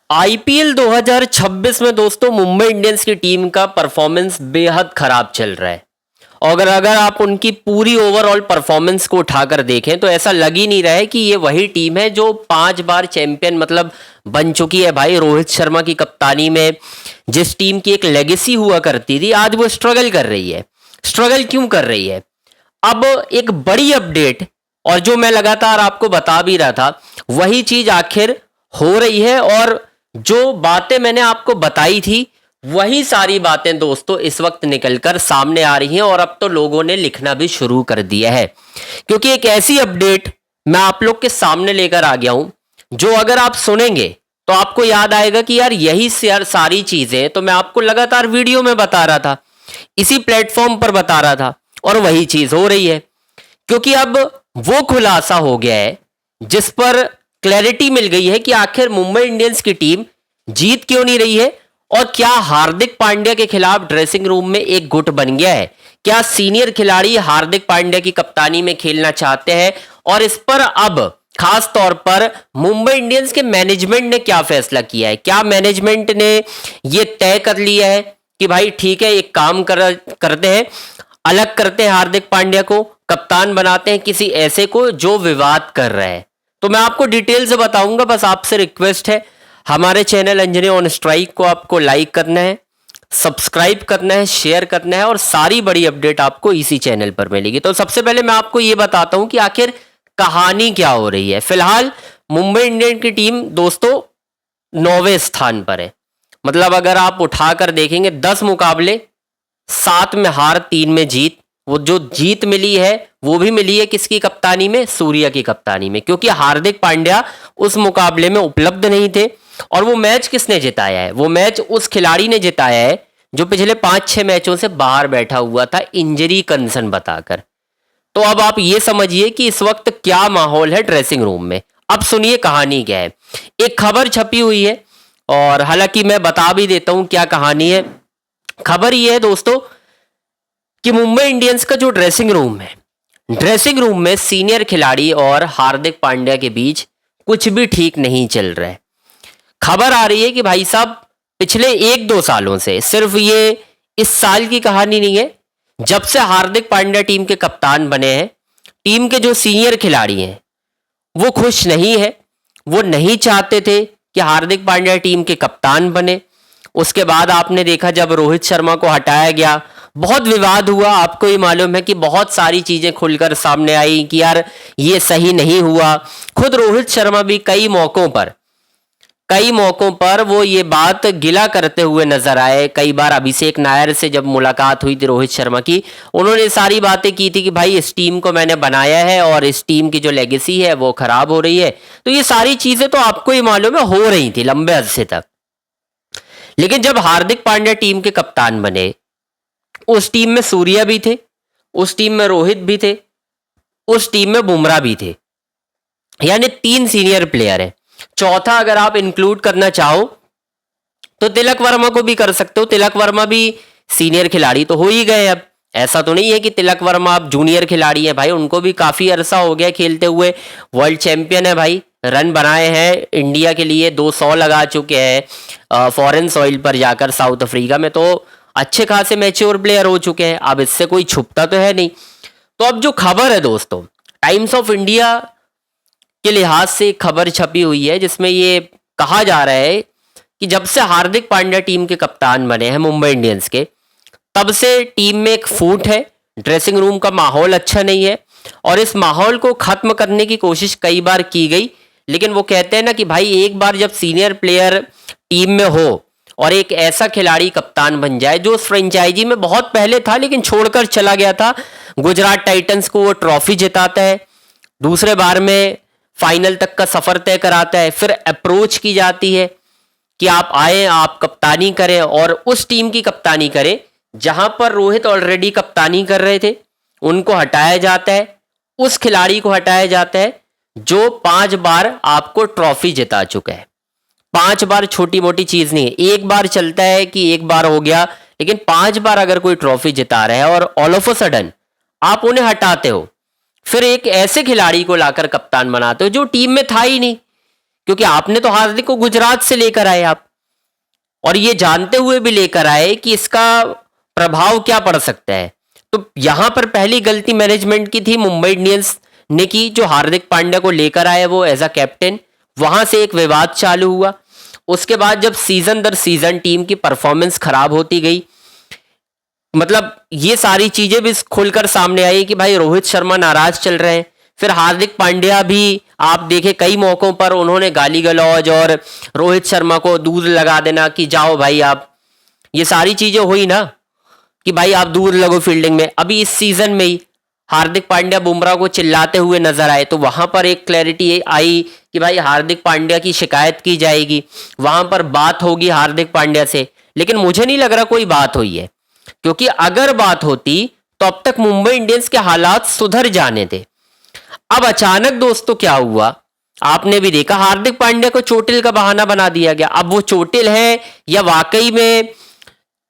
IPL 2026 में दोस्तों Mumbai Indians की टीम का परफॉर्मेंस बेहद खराब चल रहा है। और अगर आप उनकी पूरी ओवरऑल परफॉर्मेंस को उठाकर देखें तो ऐसा लग ही नहीं रहा है कि ये वही टीम है जो 5 बार चैंपियन मतलब बन चुकी है भाई। रोहित शर्मा की कप्तानी में जिस टीम की एक लेगेसी हुआ करती थी, आज वो स्ट्रगल कर रही है। स्ट्रगल क्यों कर रही है? अब एक बड़ी अपडेट, और जो मैं लगातार आपको बता भी रहा था, वही चीज आखिर हो रही है। और जो बातें मैंने आपको बताई थी वही सारी बातें दोस्तों इस वक्त निकलकर सामने आ रही हैं। और अब तो लोगों ने लिखना भी शुरू कर दिया है, क्योंकि एक ऐसी अपडेट मैं आप लोग के सामने लेकर आ गया हूं जो अगर आप सुनेंगे तो आपको याद आएगा कि यार यही सारी चीजें तो मैं आपको लगातार वीडियो में बता रहा था, इसी प्लेटफॉर्म पर बता रहा था, और वही चीज हो रही है। क्योंकि अब वो खुलासा हो गया है जिस पर क्लैरिटी मिल गई है कि आखिर मुंबई इंडियंस की टीम जीत क्यों नहीं रही है, और क्या हार्दिक पांड्या के खिलाफ ड्रेसिंग रूम में एक गुट बन गया है। क्या सीनियर खिलाड़ी हार्दिक पांड्या की कप्तानी में खेलना चाहते हैं, और इस पर अब खास तौर पर मुंबई इंडियंस के मैनेजमेंट ने क्या फैसला किया है। क्या मैनेजमेंट ने यह तय कर लिया है कि भाई ठीक है, एक काम करते हैं, अलग करते हैं हार्दिक पांड्या को, कप्तान बनाते हैं किसी ऐसे को जो विवाद कर रहा है। तो मैं आपको डिटेल से बताऊंगा। बस आपसे रिक्वेस्ट है, हमारे चैनल अंजनी ऑन स्ट्राइक को आपको लाइक करना है, सब्सक्राइब करना है, शेयर करना है, और सारी बड़ी अपडेट आपको इसी चैनल पर मिलेगी। तो सबसे पहले मैं आपको यह बताता हूं कि आखिर कहानी क्या हो रही है। फिलहाल मुंबई इंडियंस की टीम दोस्तों 9वें स्थान पर है। मतलब अगर आप उठाकर देखेंगे 10 मुकाबले, 7 में हार, 3 में जीत। वो जो जीत मिली है वो भी मिली है किसकी कप्तानी में? सूर्या की कप्तानी में, क्योंकि हार्दिक पांड्या उस मुकाबले में उपलब्ध नहीं थे। और वो मैच किसने जिताया है? वो मैच उस खिलाड़ी ने जिताया है जो पिछले 5-6 मैचों से बाहर बैठा हुआ था इंजरी कंसर्न बताकर। तो अब आप ये समझिए कि इस वक्त क्या माहौल है ड्रेसिंग रूम में। अब सुनिए कहानी क्या है। एक खबर छपी हुई है, और हालांकि मैं बता भी देता हूं क्या कहानी है। खबर यह है दोस्तों कि मुंबई इंडियंस का जो ड्रेसिंग रूम है, ड्रेसिंग रूम में सीनियर खिलाड़ी और हार्दिक पांड्या के बीच कुछ भी ठीक नहीं चल रहा है। खबर आ रही है कि भाई साहब पिछले 1-2 सालों से, सिर्फ ये इस साल की कहानी नहीं है, जब से हार्दिक पांड्या टीम के कप्तान बने हैं, टीम के जो सीनियर खिलाड़ी हैं वो खुश नहीं है। वो नहीं चाहते थे कि हार्दिक पांड्या टीम के कप्तान बने। उसके बाद आपने देखा जब रोहित शर्मा को हटाया गया, बहुत विवाद हुआ। आपको ही मालूम है कि बहुत सारी चीजें खुलकर सामने आई कि यार ये सही नहीं हुआ। खुद रोहित शर्मा भी कई मौकों पर वो ये बात गिला करते हुए नजर आए। कई बार अभिषेक नायर से जब मुलाकात हुई थी रोहित शर्मा की, उन्होंने सारी बातें की थी कि भाई इस टीम को मैंने बनाया है और इस टीम की जो लेगेसी है वो खराब हो रही है। तो ये सारी चीजें तो आपको ही मालूम है हो रही थी लंबे अरसे तक। लेकिन जब हार्दिक पांड्या टीम के कप्तान बने, उस टीम में सूर्या भी थे, उस टीम में रोहित भी थे, उस टीम में बुमराह भी थे, यानी 3 सीनियर प्लेयर हैं। चौथा अगर आप इंक्लूड करना चाहो तो तिलक वर्मा को भी कर सकते हो। तिलक वर्मा भी सीनियर खिलाड़ी तो हो ही गए। अब ऐसा तो नहीं है कि तिलक वर्मा अब जूनियर खिलाड़ी है भाई, उनको भी काफी अरसा हो गया खेलते हुए। वर्ल्ड चैंपियन है भाई, रन बनाए हैं इंडिया के लिए, 200 लगा चुके हैं फॉरेन सॉइल पर जाकर साउथ अफ्रीका में। तो अच्छे खासे मैच्योर प्लेयर हो चुके हैं। अब इससे कोई छुपता तो है नहीं। तो अब जो खबर है दोस्तों, टाइम्स ऑफ इंडिया के लिहाज से एक खबर छपी हुई है जिसमें ये कहा जा रहा है कि जब से हार्दिक पांड्या टीम के कप्तान बने हैं मुंबई इंडियंस के, तब से टीम में एक फूट है, ड्रेसिंग रूम का माहौल अच्छा नहीं है। और इस माहौल को खत्म करने की कोशिश कई बार की गई, लेकिन वो कहते हैं ना कि भाई एक बार जब सीनियर प्लेयर टीम में हो और एक ऐसा खिलाड़ी कप्तान बन जाए जो उस फ्रेंचाइजी में बहुत पहले था लेकिन छोड़कर चला गया था, गुजरात टाइटंस को वो ट्रॉफी जिताता है, दूसरे बार में फाइनल तक का सफर तय कराता है, फिर अप्रोच की जाती है कि आप आए, आप कप्तानी करें, और उस टीम की कप्तानी करें जहां पर रोहित ऑलरेडी कप्तानी कर रहे थे, उनको हटाया जाता है, उस खिलाड़ी को हटाया जाता है जो 5 बार आपको ट्रॉफी जिता चुका है। 5 बार छोटी मोटी चीज नहीं है। एक बार चलता है कि एक बार हो गया, लेकिन 5 बार अगर कोई ट्रॉफी जिता रहा है और ऑल ऑफ अ सडन आप उन्हें हटाते हो, फिर एक ऐसे खिलाड़ी को लाकर कप्तान बनाते हो जो टीम में था ही नहीं, क्योंकि आपने तो हार्दिक को गुजरात से लेकर आए आप, और ये जानते हुए भी लेकर आए कि इसका प्रभाव क्या पड़ सकता है। तो यहां पर पहली गलती मैनेजमेंट की थी, मुंबई इंडियंस ने की, जो हार्दिक पांड्या को लेकर आए वो एज अ कैप्टन। वहां से एक विवाद चालू हुआ। उसके बाद जब सीजन दर सीजन टीम की परफॉर्मेंस खराब होती गई, मतलब ये सारी चीजें भी खुलकर सामने आई कि भाई रोहित शर्मा नाराज चल रहे हैं। फिर हार्दिक पांड्या भी आप देखे कई मौकों पर उन्होंने गाली गलौज और रोहित शर्मा को दूर लगा देना कि जाओ भाई आप, ये सारी चीजें हुई ना कि भाई आप दूर लगो फील्डिंग में। अभी इस सीजन में ही हार्दिक पांड्या बुमराह को चिल्लाते हुए नजर आए, तो वहां पर एक क्लैरिटी आई कि भाई हार्दिक पांड्या की शिकायत की जाएगी, वहां पर बात होगी हार्दिक पांड्या से। लेकिन मुझे नहीं लग रहा कोई बात हुई है, क्योंकि अगर बात होती तो अब तक मुंबई इंडियंस के हालात सुधर जाने थे। अब अचानक दोस्तों क्या हुआ, आपने भी देखा, हार्दिक पांड्या को चोटिल का बहाना बना दिया गया। अब वो चोटिल है या वाकई में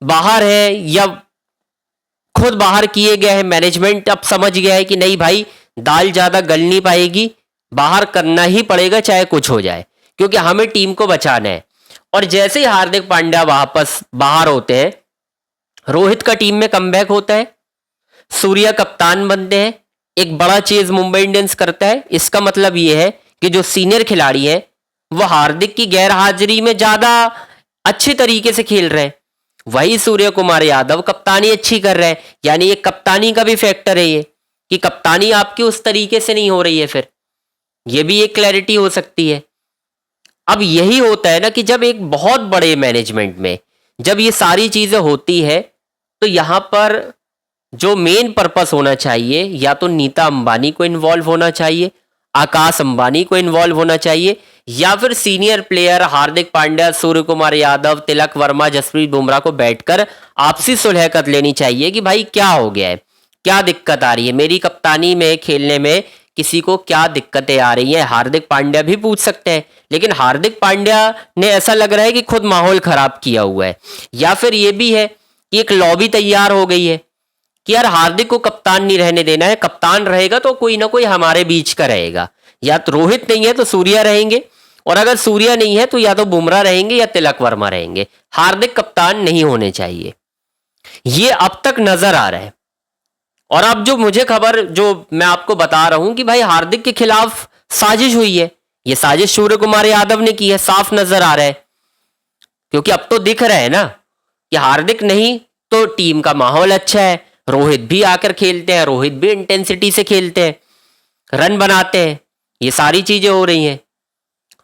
बाहर है या खुद बाहर किए गए हैं, मैनेजमेंट अब समझ गया है कि नहीं भाई दाल ज्यादा गल नहीं पाएगी, बाहर करना ही पड़ेगा चाहे कुछ हो जाए, क्योंकि हमें टीम को बचाना है। और जैसे ही हार्दिक पांड्या वापस बाहर होते हैं, रोहित का टीम में कमबैक होता है, सूर्या कप्तान बनते हैं, एक बड़ा चेज मुंबई इंडियंस करता है। इसका मतलब यह है कि जो सीनियर खिलाड़ी हैं वो हार्दिक की गैर हाजिरी में ज्यादा अच्छे तरीके से खेल रहे हैं। वही सूर्य कुमार यादव कप्तानी अच्छी कर रहे हैं, यानी ये कप्तानी का भी फैक्टर है ये, कि कप्तानी आपकी उस तरीके से नहीं हो रही है। फिर ये भी एक क्लैरिटी हो सकती है। अब यही होता है ना कि जब एक बहुत बड़े मैनेजमेंट में जब ये सारी चीजें होती है, तो यहां पर जो मेन पर्पस होना चाहिए, या तो नीता अंबानी को इन्वॉल्व होना चाहिए, आकाश अंबानी को इन्वॉल्व होना चाहिए, या फिर सीनियर प्लेयर हार्दिक पांड्या, सूर्य कुमार यादव, तिलक वर्मा, जसप्रीत बुमराह को बैठकर आपसी सुलह कर लेनी चाहिए कि भाई क्या हो गया है, क्या दिक्कत आ रही है, मेरी कप्तानी में खेलने में किसी को क्या दिक्कतें आ रही हैं। हार्दिक पांड्या भी पूछ सकते हैं, लेकिन हार्दिक पांड्या ने ऐसा लग रहा है कि खुद माहौल खराब किया हुआ है, या फिर ये भी है कि एक लॉबी तैयार हो गई है कि यार हार्दिक को कप्तान नहीं रहने देना है, कप्तान रहेगा तो कोई ना कोई हमारे बीच का रहेगा, या तो रोहित नहीं है तो सूर्या रहेंगे, और अगर सूर्या नहीं है तो या तो बुमराह रहेंगे या तिलक वर्मा रहेंगे, हार्दिक कप्तान नहीं होने चाहिए। ये अब तक नजर आ रहा है। और अब जो मुझे खबर जो मैं आपको बता रहा हूं कि भाई हार्दिक के खिलाफ साजिश हुई है, ये साजिश सूर्य कुमार यादव ने की है, साफ नजर आ रहा है। क्योंकि अब तो दिख रहा है ना कि हार्दिक नहीं तो टीम का माहौल अच्छा है, रोहित भी आकर खेलते हैं, रोहित भी इंटेंसिटी से खेलते हैं, रन बनाते हैं, ये सारी चीजें हो रही हैं।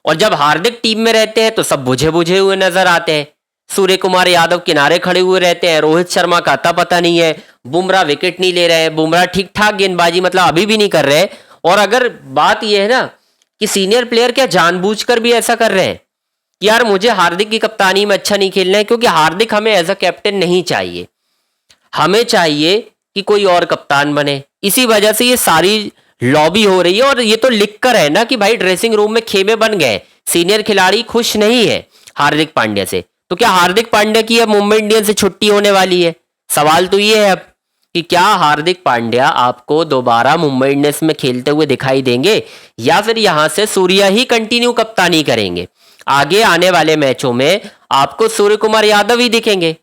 और जब हार्दिक टीम में रहते हैं तो सब बुझे बुझे हुए नजर आते हैं। सूर्य कुमार यादव किनारे खड़े हुए रहते हैं, रोहित शर्मा का अता पता नहीं है, बुमराह विकेट नहीं ले रहे हैं, बुमराह ठीक ठाक गेंदबाजी मतलब अभी भी नहीं कर रहे। और अगर बात यह है ना कि सीनियर प्लेयर क्या जानबूझकर भी ऐसा कर रहे हैं कि यार मुझे हार्दिक की कप्तानी में अच्छा नहीं खेलना है, क्योंकि हार्दिक हमें एज अ कैप्टन नहीं चाहिए, हमें चाहिए कि कोई और कप्तान बने। इसी वजह से ये सारी लॉबी हो रही है। और ये तो लिखकर है ना कि भाई ड्रेसिंग रूम में खेमे बन गए, सीनियर खिलाड़ी खुश नहीं है हार्दिक पांड्या से। तो क्या हार्दिक पांड्या की अब मुंबई इंडियंस से छुट्टी होने वाली है? सवाल तो ये है अब कि क्या हार्दिक पांड्या आपको दोबारा मुंबई इंडियंस में खेलते हुए दिखाई देंगे, या फिर यहां से सूर्या ही कंटिन्यू कप्तानी करेंगे? आगे आने वाले मैचों में आपको सूर्य कुमार यादव ही दिखेंगे,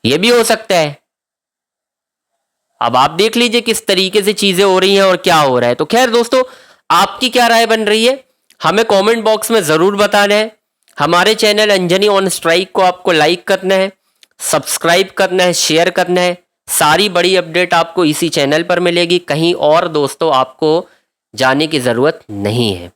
यह भी हो सकता है। अब आप देख लीजिए किस तरीके से चीजें हो रही हैं और क्या हो रहा है। तो खैर दोस्तों, आपकी क्या राय बन रही है हमें कमेंट बॉक्स में जरूर बताना है। हमारे चैनल अंजनी ऑन स्ट्राइक को आपको लाइक करना है, सब्सक्राइब करना है, शेयर करना है। सारी बड़ी अपडेट आपको इसी चैनल पर मिलेगी, कहीं और दोस्तों आपको जाने की जरूरत नहीं है।